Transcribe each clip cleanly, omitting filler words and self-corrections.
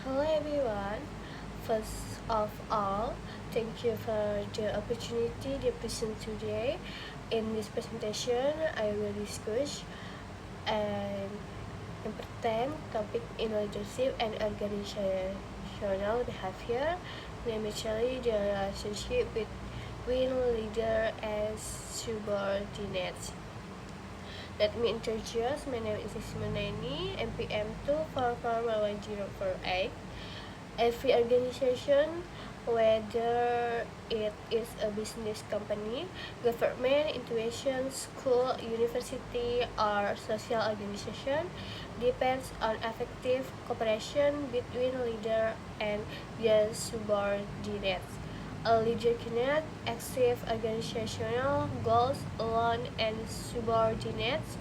Hello everyone. First of all, thank you for the opportunity to present today. In this presentation, I will discuss an important topic in leadership and organizational behavior, namely the relationship between leader and subordinates. Let me introduce. My name is Ismanani, MPM 2441048. Every organization, whether it is a business company, government, institution, school, university, or social organization, depends on effective cooperation between leader and their subordinates. A leader cannot achieve organizational goals alone, and subordinates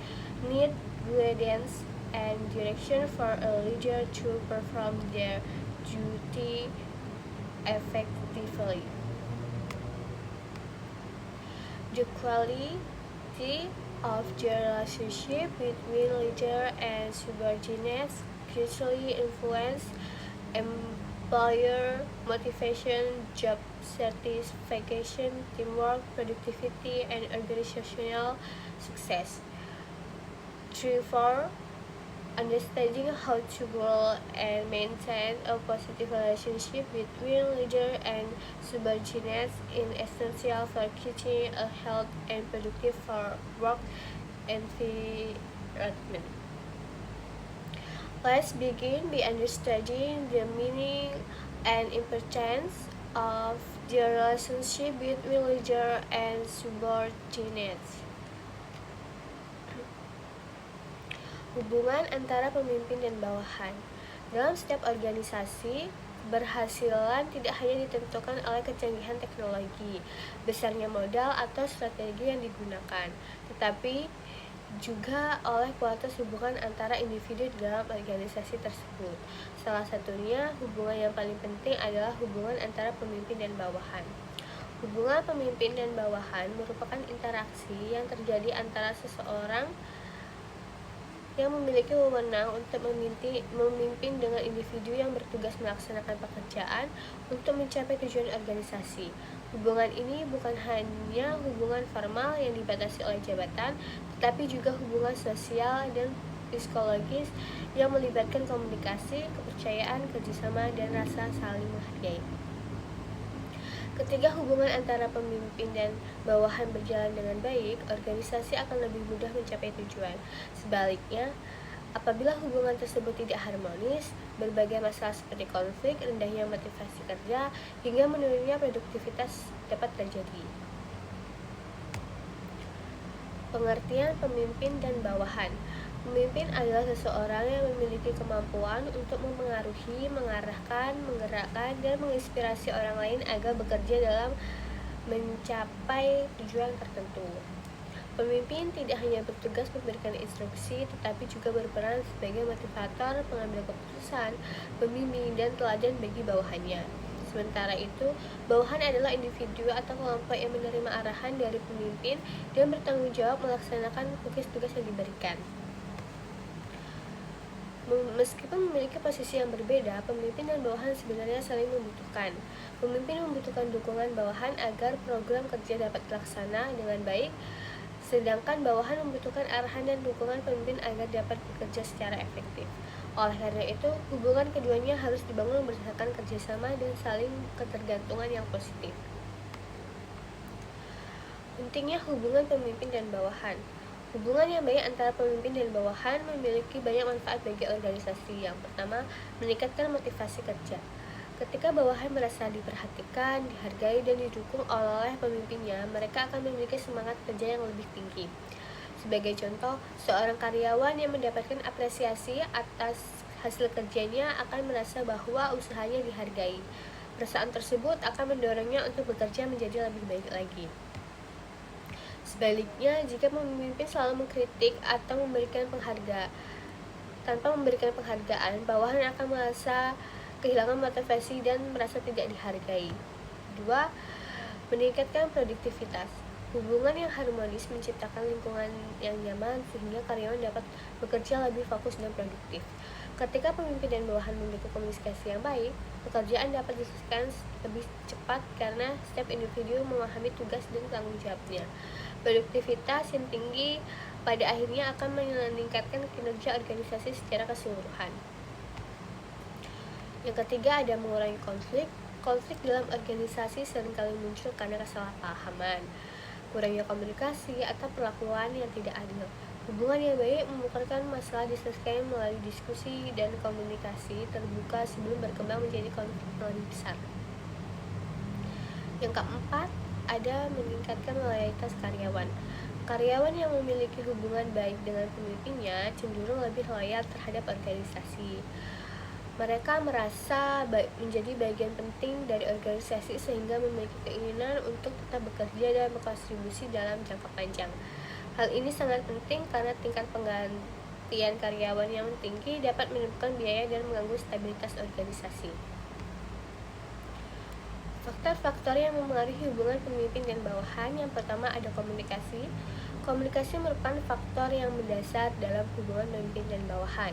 need guidance and direction for a leader to perform their duty effectively. The quality of the relationship between leader and subordinates greatly influence employer motivation, job satisfaction, teamwork, productivity, and organizational success. 3. Understanding how to grow and maintain a positive relationship between leader and subordinates is essential for creating a healthy and productive work environment. Let's begin by understanding the meaning and importance of the relationship between leader and subordinates. Hubungan antara pemimpin dan bawahan. Dalam setiap organisasi, keberhasilan tidak hanya ditentukan oleh kecanggihan teknologi, besarnya modal, atau strategi yang digunakan, tetapi juga oleh kualitas hubungan antara individu dalam organisasi tersebut. Salah satunya, hubungan yang paling penting adalah hubungan antara pemimpin dan bawahan. Hubungan pemimpin dan bawahan merupakan interaksi yang terjadi antara seseorang yang memiliki wewenang untuk memimpin dengan individu yang bertugas melaksanakan pekerjaan untuk mencapai tujuan organisasi. Hubungan ini bukan hanya hubungan formal yang dibatasi oleh jabatan, tetapi juga hubungan sosial dan psikologis yang melibatkan komunikasi, kepercayaan, kerjasama, dan rasa saling menghargai. Ketika hubungan antara pemimpin dan bawahan berjalan dengan baik, organisasi akan lebih mudah mencapai tujuan. Sebaliknya, apabila hubungan tersebut tidak harmonis, berbagai masalah seperti konflik, rendahnya motivasi kerja, hingga menurunnya produktivitas dapat terjadi. Pengertian pemimpin dan bawahan. Pemimpin adalah seseorang yang memiliki kemampuan untuk memengaruhi, mengarahkan, menggerakkan, dan menginspirasi orang lain agar bekerja dalam mencapai tujuan tertentu. Pemimpin tidak hanya bertugas memberikan instruksi, tetapi juga berperan sebagai motivator, pengambil keputusan, pembimbing, dan teladan bagi bawahannya. Sementara itu, bawahan adalah individu atau kelompok yang menerima arahan dari pemimpin dan bertanggung jawab melaksanakan tugas-tugas yang diberikan. Meskipun memiliki posisi yang berbeda, pemimpin dan bawahan sebenarnya saling membutuhkan. Pemimpin membutuhkan dukungan bawahan agar program kerja dapat dilaksana dengan baik, sedangkan bawahan membutuhkan arahan dan dukungan pemimpin agar dapat bekerja secara efektif. Oleh karena itu, hubungan keduanya harus dibangun berdasarkan kerjasama dan saling ketergantungan yang positif. Pentingnya hubungan pemimpin dan bawahan. Hubungan yang baik antara pemimpin dan bawahan memiliki banyak manfaat bagi organisasi. Yang pertama, meningkatkan motivasi kerja. Ketika bawahan merasa diperhatikan, dihargai, dan didukung oleh pemimpinnya, mereka akan memiliki semangat kerja yang lebih tinggi. Sebagai contoh, seorang karyawan yang mendapatkan apresiasi atas hasil kerjanya akan merasa bahwa usahanya dihargai. Perasaan tersebut akan mendorongnya untuk bekerja menjadi lebih baik lagi. Sebaliknya, jika pemimpin selalu mengkritik atau tanpa memberikan penghargaan, bawahan akan merasa kehilangan motivasi dan merasa tidak dihargai. 2. Meningkatkan produktivitas. Hubungan yang harmonis menciptakan lingkungan yang nyaman sehingga karyawan dapat bekerja lebih fokus dan produktif. Ketika pemimpin dan bawahan memiliki komunikasi yang baik, pekerjaan dapat diselesaikan lebih cepat karena setiap individu memahami tugas dan tanggung jawabnya. Produktivitas yang tinggi pada akhirnya akan meningkatkan kinerja organisasi secara keseluruhan. Yang ketiga, ada mengurangi konflik. Konflik dalam organisasi seringkali muncul karena kesalahpahaman, kurangnya komunikasi, atau perlakuan yang tidak adil. Hubungan yang baik membutuhkan masalah diselesaikan melalui diskusi dan komunikasi terbuka sebelum berkembang menjadi konflik yang lebih besar. Yang keempat, ada meningkatkan loyalitas karyawan. Karyawan yang memiliki hubungan baik dengan pemimpinnya cenderung lebih loyal terhadap organisasi. Mereka merasa menjadi bagian penting dari organisasi sehingga memiliki keinginan untuk tetap bekerja dan berkontribusi dalam jangka panjang. Hal ini sangat penting karena tingkat penggantian karyawan yang tinggi dapat menimbulkan biaya dan mengganggu stabilitas organisasi. Faktor-faktor yang mempengaruhi hubungan pemimpin dan bawahan. Yang pertama, ada komunikasi. Komunikasi merupakan faktor yang mendasar dalam hubungan pemimpin dan bawahan.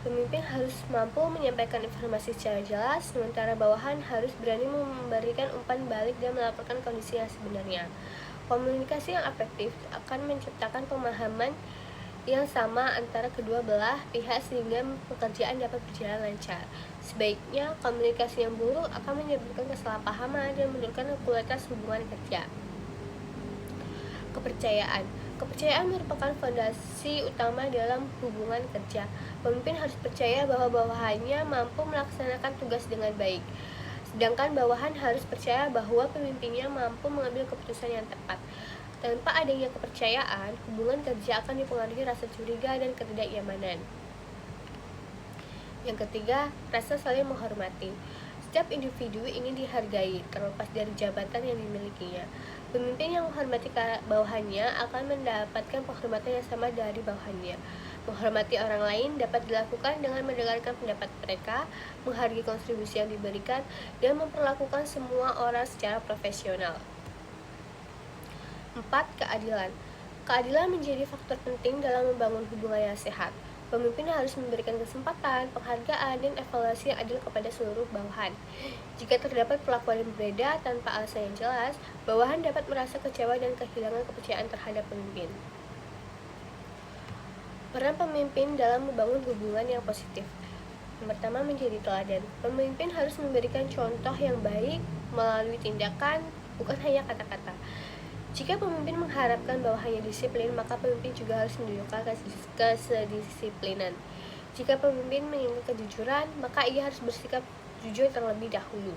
Pemimpin harus mampu menyampaikan informasi secara jelas, sementara bawahan harus berani memberikan umpan balik dan melaporkan kondisi yang sebenarnya. Komunikasi yang efektif akan menciptakan pemahaman yang sama antara kedua belah pihak sehingga pekerjaan dapat berjalan lancar. Sebaiknya, komunikasi yang buruk akan menyebabkan kesalahpahaman dan menurunkan kualitas hubungan kerja. Kepercayaan. Kepercayaan merupakan fondasi utama dalam hubungan kerja. Pemimpin harus percaya bahwa bawahannya mampu melaksanakan tugas dengan baik. Sedangkan bawahan harus percaya bahwa pemimpinnya mampu mengambil keputusan yang tepat. Tanpa adanya kepercayaan, hubungan kerja akan dipengaruhi rasa curiga dan ketidaknyamanan. Yang ketiga, rasa saling menghormati. Setiap individu ingin dihargai, terlepas dari jabatan yang dimilikinya. Pemimpin yang menghormati bawahannya akan mendapatkan penghormatan yang sama dari bawahannya. Menghormati orang lain dapat dilakukan dengan mendengarkan pendapat mereka, menghargai kontribusi yang diberikan, dan memperlakukan semua orang secara profesional. 4. Keadilan. Keadilan menjadi faktor penting dalam membangun hubungan yang sehat. Pemimpin harus memberikan kesempatan, penghargaan, dan evaluasi yang adil kepada seluruh bawahan. Jika terdapat perlakuan yang berbeda tanpa alasan yang jelas, bawahan dapat merasa kecewa dan kehilangan kepercayaan terhadap pemimpin. Peran pemimpin dalam membangun hubungan yang positif. Yang pertama, menjadi teladan. Pemimpin harus memberikan contoh yang baik melalui tindakan, bukan hanya kata-kata. Jika pemimpin mengharapkan bawahannya disiplin, maka pemimpin juga harus menunjukkan kedisiplinan. Jika pemimpin menginginkan kejujuran, maka ia harus bersikap jujur terlebih dahulu.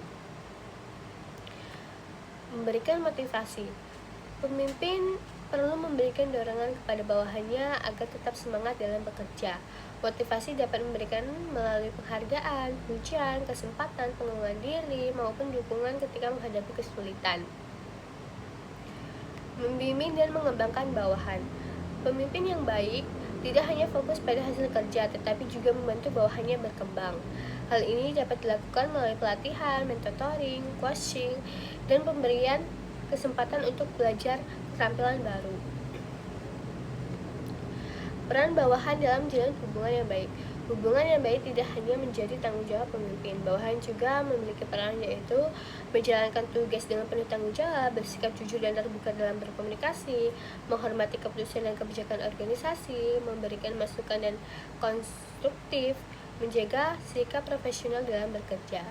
Memberikan motivasi. Pemimpin perlu memberikan dorongan kepada bawahannya agar tetap semangat dalam bekerja. Motivasi dapat memberikan melalui penghargaan, pujian, kesempatan, pengembangan diri, maupun dukungan ketika menghadapi kesulitan. Membimbing dan mengembangkan bawahan. Pemimpin yang baik tidak hanya fokus pada hasil kerja, tetapi juga membantu bawahannya berkembang. Hal ini dapat dilakukan melalui pelatihan, mentoring, coaching, dan pemberian kesempatan untuk belajar keterampilan baru. Peran bawahan dalam menjalin hubungan yang baik. Hubungan yang baik tidak hanya menjadi tanggung jawab pemimpin, bawahan juga memiliki peran, yaitu menjalankan tugas dengan penuh tanggung jawab, bersikap jujur dan terbuka dalam berkomunikasi, menghormati keputusan dan kebijakan organisasi, memberikan masukan dan konstruktif, menjaga sikap profesional dalam bekerja.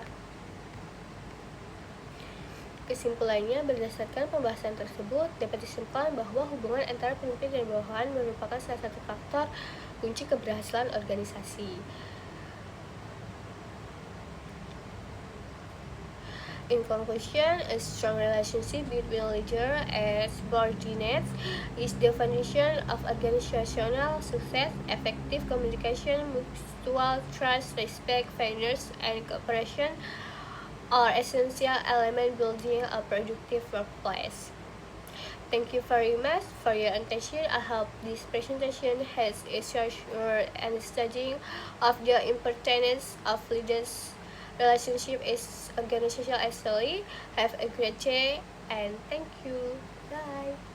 Kesimpulannya, berdasarkan pembahasan tersebut, dapat disimpulkan bahwa hubungan antara pemimpin dan bawahan merupakan salah satu faktor kunci keberhasilan organisasi. In conclusion, a strong relationship between leader and subordinates is the foundation of organizational success. Effective communication, mutual trust, respect, fairness, and cooperation are essential elements building a productive workplace. Thank you very much for your attention. I hope this presentation has assured your understanding of the importance of leaders' relationship is organizational. Actually, have a great day and thank you. Bye.